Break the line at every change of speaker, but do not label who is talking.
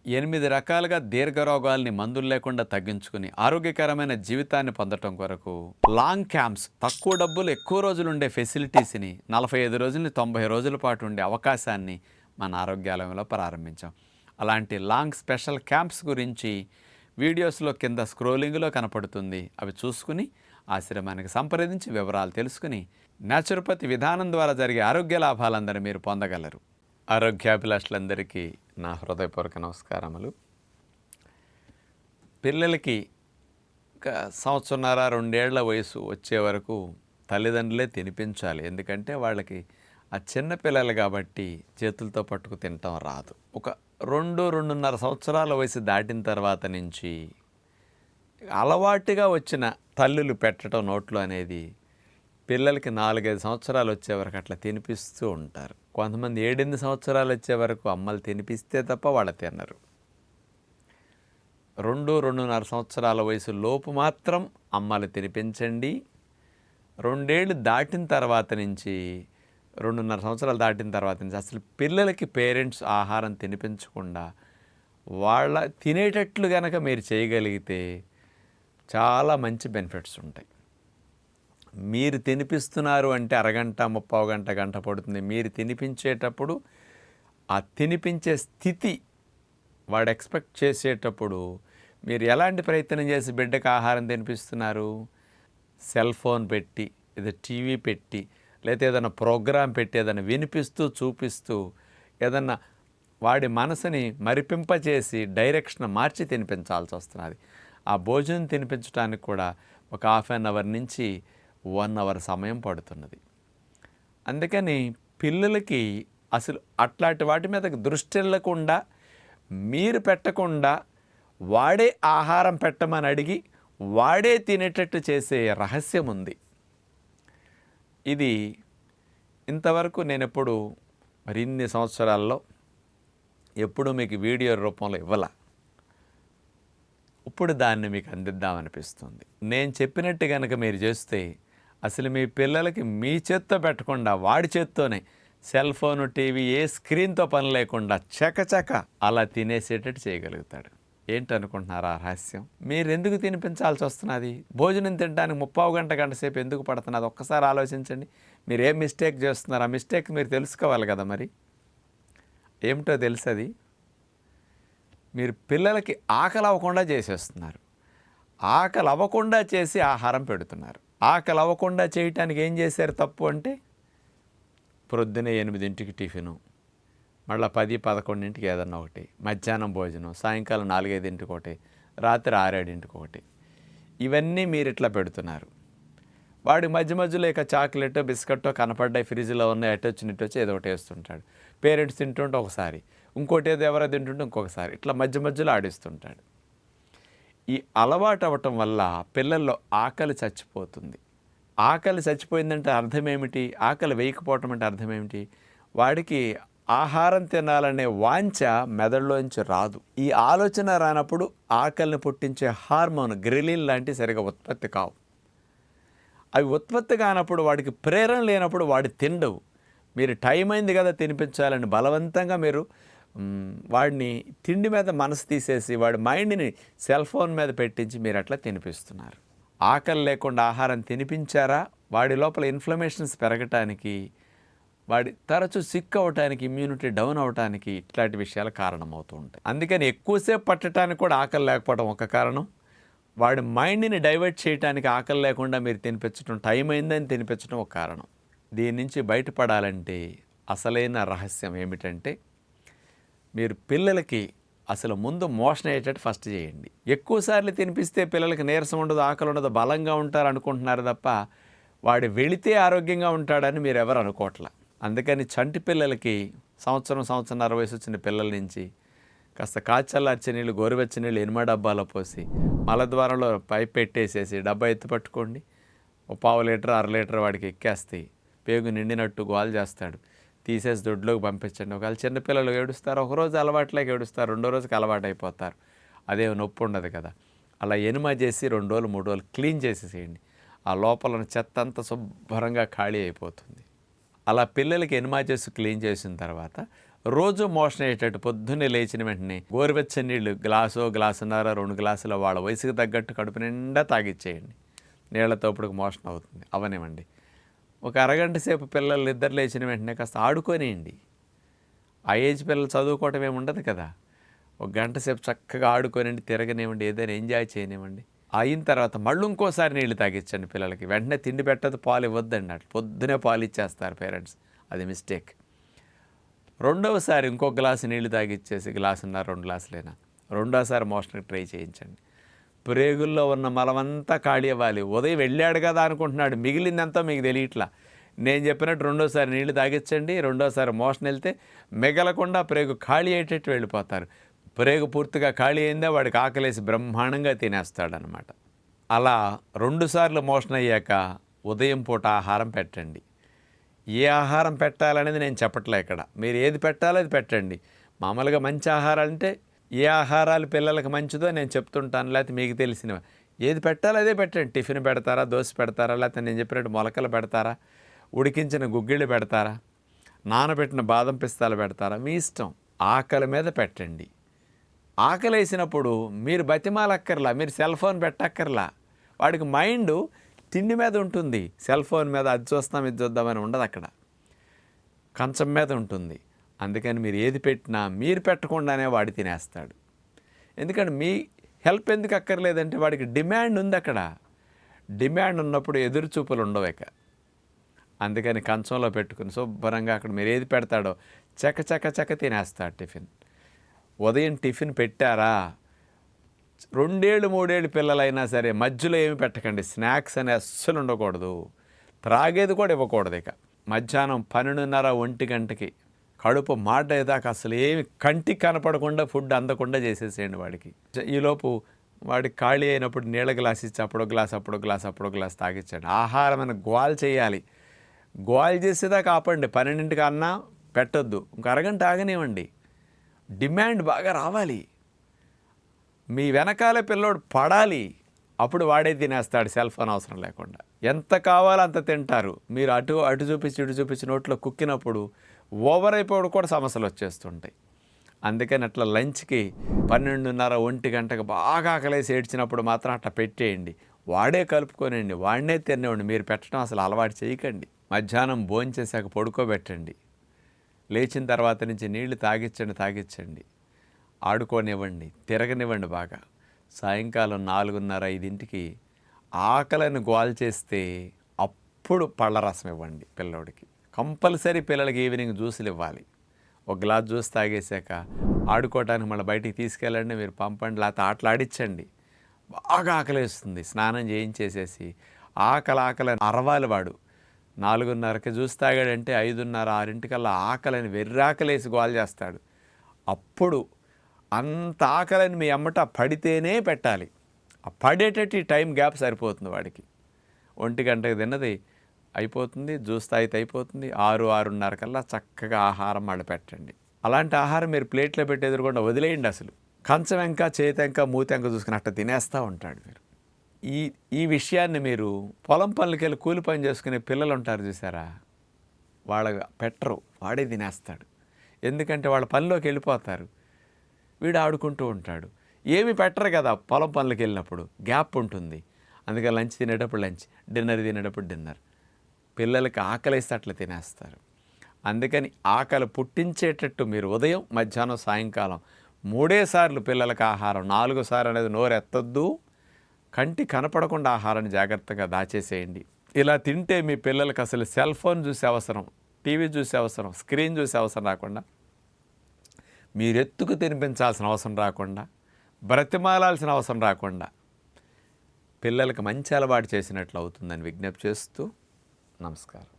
8 రకాలుగా దీర్ఘరోగాల్ని మందులు లేకుండా తగ్గించుకుని ఆరోగ్యకరమైన జీవితాన్ని పొందటం కొరకు లాంగ్ క్యాంప్స్, తక్కువ డబ్బులు ఎక్కువ రోజులు ఉండే ఫెసిలిటీస్ని 45 రోజులని 90 రోజుల పాటు ఉండే అవకాశాన్ని మన ఆరోగ్యాలయంలో ప్రారంభించాం. అలాంటి లాంగ్ స్పెషల్ క్యాంప్స్ గురించి వీడియోస్లో కింద స్క్రోలింగ్లో కనపడుతుంది. అవి చూసుకుని ఆశ్రమానికి సంప్రదించి వివరాలు తెలుసుకుని న్యాచురోపతి విధానం ద్వారా జరిగే ఆరోగ్య లాభాలందరూ మీరు పొందగలరు. ఆరోగ్యాభిలాషులందరికీ నా హృదయపూర్వక నమస్కారములు. పిల్లలకి సంవత్సరన్నర 2 ఏళ్ల వయసు వచ్చే వరకు తల్లిదండ్రులే తినిపించాలి. ఎందుకంటే వాళ్ళకి ఆ చిన్న పిల్లలు కాబట్టి చేతులతో పట్టుకు తినటం రాదు. ఒక 2-2.5 సంవత్సరాల వయసు దాటిన తర్వాత నుంచి అలవాటుగా వచ్చిన తల్లులు పెట్టడం నోట్లో అనేది పిల్లలకి 4-5 సంవత్సరాలు వచ్చే వరకు అట్లా తినిపిస్తూ ఉంటారు. కొంతమంది 7-8 సంవత్సరాలు వచ్చే వరకు అమ్మలు తినిపిస్తే తప్ప వాళ్ళు తినరు. 2-2.5 సంవత్సరాల వయసు లోపు మాత్రం అమ్మలు తినిపించండి. 2 ఏళ్ళు దాటిన తర్వాత నుంచి 2.5 సంవత్సరాలు దాటిన తర్వాత నుంచి అసలు పిల్లలకి పేరెంట్స్ ఆహారం తినిపించకుండా వాళ్ళ తినేటట్లు కనుక మీరు చేయగలిగితే చాలా మంచి బెనిఫిట్స్ ఉంటాయి. మీరు తినిపిస్తున్నారు అంటే అరగంట, 30 గంట, గంట పడుతుంది. మీరు తినిపించేటప్పుడు ఆ తినిపించే స్థితి వాడు ఎక్స్పెక్ట్ చేసేటప్పుడు మీరు ఎలాంటి ప్రయత్నం చేసి బిడ్డకు ఆహారం తినిపిస్తున్నారు? సెల్ ఫోన్ పెట్టి, ఏదో టీవీ పెట్టి, లేకపోతే ఏదైనా ప్రోగ్రాం పెట్టి ఏదైనా వినిపిస్తూ చూపిస్తూ ఏదన్నా వాడి మనసుని మరిపింపచేసి డైరెక్షన్ మార్చి తినిపించాల్సి వస్తున్నది. ఆ భోజనం తినిపించడానికి కూడా ఒక ½ అన్ అవర్ నుంచి 1 అవర్ సమయం పడుతున్నది. అందుకని పిల్లలకి అసలు అట్లాంటి వాటి మీద దృష్టి వెళ్ళకుండా మీరు పెట్టకుండా వాడే ఆహారం పెట్టమని అడిగి వాడే తినేటట్టు చేసే రహస్యం ఉంది. ఇది ఇంతవరకు నేను ఎప్పుడు మరి ఇన్ని సంవత్సరాల్లో ఎప్పుడు మీకు వీడియో రూపంలో ఇవ్వాల. ఇప్పుడు దాన్ని మీకు అందిద్దామనిపిస్తుంది. నేను చెప్పినట్టు కనుక మీరు చేస్తే అసలు మీ పిల్లలకి మీ చేత్తో పెట్టకుండా వాడి చేత్తోనే సెల్ ఫోను, టీవీ ఏ స్క్రీన్తో పని లేకుండా చకచక అలా తినేసేటట్టు చేయగలుగుతాడు. ఏంటనుకుంటున్నారా రహస్యం? మీరు ఎందుకు తినిపించాల్సి వస్తున్నది? భోజనం తినడానికి 30 గంట, గంట సేపు ఎందుకు పడుతున్నది? ఒక్కసారి ఆలోచించండి. మీరు ఏం మిస్టేక్ చేస్తున్నారు? ఆ మిస్టేక్ మీరు తెలుసుకోవాలి కదా. మరి ఏమిటో తెలుసది? మీరు పిల్లలకి ఆకలి అవ్వకుండా చేసేస్తున్నారు. ఆకలి అవ్వకుండా చేసి ఆహారం పెడుతున్నారు. ఆకలి అవ్వకుండా చేయటానికి ఏం చేశారు తప్పు అంటే ప్రొద్దునే 8ంటికి టిఫిను, మళ్ళీ 10-11ంటికి ఏదన్నా ఒకటి, మధ్యాహ్నం భోజనం, సాయంకాలం 4-5ంటికి ఒకటి, రాత్రి 6-7ంటికి ఒకటి. ఇవన్నీ మీరు ఇట్లా పెడుతున్నారు. వాడి మధ్య మధ్యలో ఇక చాక్లెట్, బిస్కెట్టో కనపడ్డాయి ఫ్రిడ్జ్లో ఉన్నాయి, ఇటొచ్చి ఏదో ఒకటి వేస్తుంటాడు. పేరెంట్స్ తింటుంటే ఒకసారి, ఇంకోటి ఏదో ఎవరో తింటుంటే ఇంకొకసారి, ఇట్లా మధ్య మధ్యలో ఆడిస్తుంటాడు. ఈ అలవాటు అవ్వటం వల్ల పిల్లల్లో ఆకలి చచ్చిపోతుంది. ఆకలి చచ్చిపోయిందంటే అర్థం ఏమిటి? ఆకలి వేయకపోవటం అంటే అర్థం ఏమిటి? వాడికి ఆహారం తినాలనే వాంఛ మెదడులోంచి రాదు. ఈ ఆలోచన రానప్పుడు ఆకలిని పుట్టించే హార్మోన్ గ్రెలిన్ లాంటివి సరిగా ఉత్పత్తి కావు. అవి ఉత్పత్తి కానప్పుడు వాడికి ప్రేరణ లేనప్పుడు వాడి తిండవు. మీరు టైం అయింది కదా తినిపించాలని బలవంతంగా మీరు వాడిని తిండి మీద మనసు తీసేసి వాడి మైండ్ని సెల్ ఫోన్ మీద పెట్టించి మీరు అట్లా తినిపిస్తున్నారు. ఆకలి లేకుండా ఆహారం తినిపించారా? వాడి లోపల ఇన్ఫ్లమేషన్స్ పెరగటానికి, వాడి తరచూ సిక్ అవ్వటానికి, ఇమ్యూనిటీ డౌన్ అవ్వటానికి ఇట్లాంటి విషయాలు కారణమవుతూ ఉంటాయి. అందుకని ఎక్కువసేపు పట్టడానికి కూడా ఆకలి లేకపోవడం ఒక కారణం. వాడి మైండ్ని డైవర్ట్ చేయడానికి ఆకలి లేకుండా మీరు తినిపించడం, టైం అయిందని తినిపించడం ఒక కారణం. దీని నుంచి బయటపడాలంటే అసలైన రహస్యం ఏమిటంటే మీరు పిల్లలకి అసలు ముందు మోషన్ అయ్యేటట్టు ఫస్ట్ చేయండి. ఎక్కువసార్లు తినిపిస్తే పిల్లలకి నీరసం ఉండదు, ఆకలి ఉండదు, బలంగా ఉంటారు అనుకుంటున్నారు తప్ప వాడు వెళితే ఆరోగ్యంగా ఉంటాడని మీరు ఎవరు అనుకోవట్లా. అందుకని చంటి పిల్లలకి సంవత్సరన్నర వయసు వచ్చిన పిల్లల నుంచి కాస్త కాచల్లార్చే నీళ్ళు, గోరువెచ్చని నీళ్ళు 8 డబ్బాలో పోసి మలద్వారంలో పైప్ పెట్టేసేసి డబ్బా ఎత్తి పట్టుకోండి. 1/4 లీటర్ 1/2 లీటర్ వాడికి ఎక్కేస్తాయి. పేగు నిండినట్టు గోల్ చేస్తాడు. తీసేసి దొడ్లోకి పంపించండి. ఒకవేళ చిన్నపిల్లలు ఏడుస్తారు, ఒకరోజు అలవాట్లేక ఏడుస్తారు, 2వ రోజుకి అలవాటు అయిపోతారు. అదే నొప్పి ఉండదు కదా. అలా ఎనిమా చేసి 2 రోజులు 3 రోజులు క్లీన్ చేసేసేయండి. ఆ లోపల చెత్త అంతా శుభ్రంగా ఖాళీ అయిపోతుంది. అలా పిల్లలకి ఎనిమా చేసి క్లీన్ చేసిన తర్వాత రోజు మోషన్ అయ్యేటట్టు పొద్దున్నే లేచిన వెంటనే గోరువెచ్చని నీళ్ళు గ్లాసున్నర 2 గ్లాసుల వాళ్ళ వయసుకు తగ్గట్టు కడుపు నిండా తాగిచ్చేయండి. నీళ్లతో ఇప్పుడు మోషన్ అవుతుంది అవనివ్వండి. ఒక అరగంట సేపు పిల్లలు నిద్ర లేచిన వెంటనే కాస్త ఆడుకోనియండి. ఆ ఏజ్ పిల్లలు చదువుకోవటం ఏమి ఉండదు కదా. ఒక గంట సేపు చక్కగా ఆడుకోనివ్వండి, తిరగనివ్వండి, ఏదైనా ఎంజాయ్ చేయనివ్వండి. అయిన తర్వాత మళ్ళీ ఇంకోసారి నీళ్ళు తాగించండి పిల్లలకి. వెంటనే తిండి పెట్టదు, పాలు ఇవ్వద్దండి. అట్లా పొద్దునే పాలు ఇచ్చేస్తారు పేరెంట్స్, అది మిస్టేక్. రెండవసారి ఇంకో గ్లాసు నీళ్లు తాగిచ్చేసి గ్లాసున్నర 2 గ్లాసులైనా రెండోసారి మోషన్కి ట్రై చేయించండి. ప్రేగుల్లో ఉన్న మలమంతా ఖాళీ అవ్వాలి. ఉదయం వెళ్ళాడు కదా అనుకుంటున్నాడు, మిగిలిందంతా మీకు తెలియట్లా. నేను చెప్పినట్టు రెండోసారి నీళ్లు తాగించండి. రెండోసారి మోషన్ వెళ్తే మిగలకుండా ప్రేగు ఖాళీ అయ్యేటట్టు వెళ్ళిపోతారు. ప్రేగు పూర్తిగా ఖాళీ అయిందే వాడికి ఆకలేసి బ్రహ్మాండంగా తినేస్తాడనమాట. అలా 2 సార్లు మోషన్ అయ్యాక ఉదయం పూట ఆహారం పెట్టండి. ఏ ఆహారం పెట్టాలనేది నేను చెప్పట్లే ఇక్కడ. మీరు ఏది పెట్టాలో అది పెట్టండి. మామూలుగా మంచి ఆహారాలంటే ఏ ఆహారాలు పిల్లలకు మంచిదో నేను చెప్తుంటాను, లేకపోతే మీకు తెలిసినవి ఏది పెట్టాలో అదే పెట్టండి. టిఫిన్ పెడతారా, దోశ పెడతారా, లేకపోతే నేను చెప్పినట్టు మొలకలు పెడతారా, ఉడికించిన గుగ్గిళ్ళు పెడతారా, నానబెట్టిన బాదం పిస్తాలు పెడతారా, మీ ఇష్టం. ఆకలి మీద పెట్టండి. ఆకలి వేసినప్పుడు మీరు బతిమాలక్కర్లా, మీరు సెల్ ఫోన్ పెట్టక్కర్లా. వాడికి మైండ్ తిండి మీద ఉంటుంది, సెల్ ఫోన్ మీద అది చూస్తాం ఇది చూద్దామని ఉండదు. అక్కడ కంచం మీద ఉంటుంది. అందుకని మీరు ఏది పెట్టినా మీరు పెట్టకుండానే వాడు తినేస్తాడు. ఎందుకంటే మీ హెల్ప్ ఎందుకు అక్కర్లేదంటే వాడికి డిమాండ్ ఉంది. అక్కడ డిమాండ్ ఉన్నప్పుడు ఎదురు చూపులు ఉండవు ఇక. అందుకని కంచంలో పెట్టుకుని శుభ్రంగా అక్కడ మీరు ఏది పెడతాడో చక తినేస్తాడు టిఫిన్. ఉదయం టిఫిన్ పెట్టారా, 2 ఏళ్ళు 3 ఏళ్ళు పిల్లలైనా సరే మధ్యలో ఏమి పెట్టకండి. స్నాక్స్ అని అస్సలు ఉండకూడదు. త్రాగేది కూడా ఇవ్వకూడదు. ఇక మధ్యాహ్నం 12:30 1 గంటకి కడుపు మాటేదాకా అసలు ఏమి కంటికి కనపడకుండా ఫుడ్ అందకుండా చేసేసేయండి వాడికి. ఈలోపు వాడికి ఖాళీ అయినప్పుడు నీళ్ళ గ్లాస్ ఇచ్చి అప్పుడో గ్లాస్ తాగించండి. ఆహారం అని గోల్ చేయాలి. గోల్ చేసేదాకా ఆపండి. 12ంటికి అన్నా పెట్టొద్దు, ఇంక అరగంట ఆగనివ్వండి. డిమాండ్ బాగా రావాలి. మీ వెనకాలే పిల్లోడు పడాలి. అప్పుడు వాడే తినేస్తాడు సెల్ ఫోన్ అవసరం లేకుండా. ఎంత కావాలో అంత తింటారు. మీరు అటు చూపించి ఇటు చూపించి నోట్లో కుక్కినప్పుడు ఓవర్ అయిపోవడం కూడా సమస్యలు వచ్చేస్తుంటాయి. అందుకని అట్లా లంచ్కి 12:30 1 గంటకు బాగా ఆకలేసి ఏడ్చినప్పుడు మాత్రం అట్లా పెట్టేయండి. వాడే కలుపుకోనండి, వాడినే తినేవాడిని. మీరు పెట్టడం అసలు అలవాటు చేయకండి. మధ్యాహ్నం భోంచేసాక పడుకోబెట్టండి. లేచిన తర్వాత నుంచి నీళ్లు తాగించండి. ఆడుకోనివ్వండి, తిరగనివ్వండి బాగా. సాయంకాలం 4:30 5ంటికి ఆకలిని గోల్ చేస్తే అప్పుడు పళ్ళ రసం ఇవ్వండి పిల్లోడికి. కంపల్సరీ పిల్లలకి ఈవినింగ్ జ్యూసులు ఇవ్వాలి. ఒక గ్లాస్ జ్యూస్ తాగేసాక ఆడుకోవడానికి మళ్ళీ బయటికి తీసుకెళ్ళండి, మీరు పంపండి, లేకపోతే ఆటలాడించండి. బాగా ఆకలేస్తుంది, స్నానం చేయించేసేసి ఆకలి అరవాలి వాడు. 4:30కి జ్యూస్ తాగాడంటే 5:30 6ంటికల్లా ఆకలిని వెర్రాకలేసి గోల్ చేస్తాడు. అప్పుడు అంత ఆకలిని మీ అమ్మట పడితేనే పెట్టాలి. ఆ పడేటట్టు ఈ టైం గ్యాప్ సరిపోతుంది వాడికి. 1 గంటకు తిన్నది అయిపోతుంది, జ్యూస్ తాగితే అయిపోతుంది. 6-6:30 కల్లా చక్కగా ఆహారం మళ్ళీ పెట్టండి. అలాంటి ఆహారం మీరు ప్లేట్లో పెట్టి ఎదురుకుండా వదిలేయండి. అసలు కంచం వెంక చేతెంక మూతెంక చూసుకుని అట్లా తినేస్తూ ఉంటాడు. మీరు ఈ విషయాన్ని మీరు పొలం పనులకి వెళ్ళి కూలి పని చేసుకునే పిల్లలు ఉంటారు చూసారా, వాళ్ళ పెట్టరు, వాడే తినేస్తాడు. ఎందుకంటే వాళ్ళ పనిలోకి వెళ్ళిపోతారు, వీడు ఆడుకుంటూ ఉంటాడు. ఏమి పెట్టరు కదా పొలం పనులకి వెళ్ళినప్పుడు, గ్యాప్ ఉంటుంది. అందుకని లంచ్ తినేటప్పుడు లంచ్, డిన్నర్ తినేటప్పుడు డిన్నర్. పిల్లలకి ఆకలిస్తే అట్లా తినేస్తారు. అందుకని ఆకలి పుట్టించేటట్టు మీరు ఉదయం మధ్యాహ్నం సాయంకాలం 3 సార్లు పిల్లలకి ఆహారం, 4 సార్లు అనేది నోరు ఎత్తొద్దు. కంటి కనపడకుండా ఆహారాన్ని జాగ్రత్తగా దాచేసేయండి. ఇలా తింటే మీ పిల్లలకి అసలు సెల్ ఫోన్ చూసే అవసరం, టీవీ చూసే అవసరం, స్క్రీన్ చూసే అవసరం రాకుండా, మీరెత్తుకు తినిపించాల్సిన అవసరం రాకుండా, బ్రతిమాలాల్సిన అవసరం రాకుండా పిల్లలకు మంచి అలవాటు చేసినట్లు అవుతుందని విజ్ఞప్తి చేస్తూ నమస్కారం.